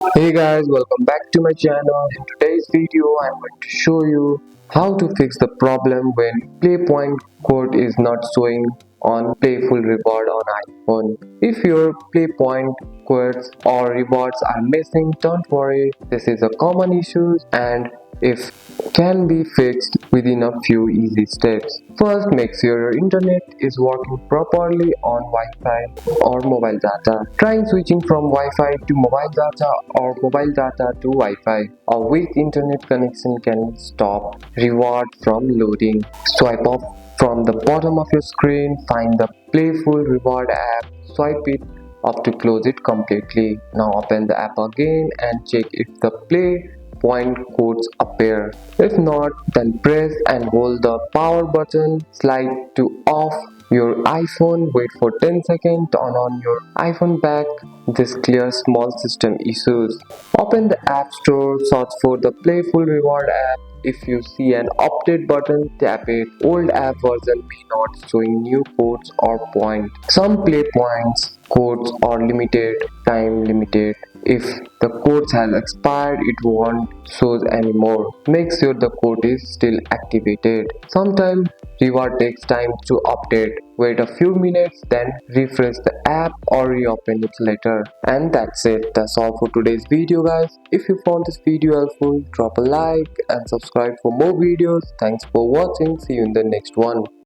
Hey guys, welcome back to my channel. In today's video, I'm going to show you how to fix the problem when Playpoint code is not showing on Playful reward on iPhone. If your Playpoint codes or rewards are missing, don't worry. This is a common issue and if can be fixed within a few easy steps. First, make sure your internet is working properly on Wi-Fi or mobile data. Trying switching from Wi-Fi to mobile data or mobile data to Wi-Fi. A weak internet connection can stop reward from loading. Swipe off from the bottom of your screen, find the Playful reward app, swipe it up to close it completely. Now open the app again and check if the play point codes appear. If not, then press and hold the power button, slide to off your iPhone, wait for 10 seconds, turn on your iPhone back. This clears small system issues. Open the App Store, search for the Playful Reward app. If you see an update button, tap it. Old app version may not showing new codes or point. Some play points codes are limited, time limited. If the code has expired, it won't show anymore. Make sure the code is still activated. Sometimes reward takes time to update. Wait a few minutes, then refresh the app or reopen it later. And that's it. That's all for today's video, guys. If you found this video helpful, drop a like and subscribe for more videos. Thanks for watching. See you in the next one.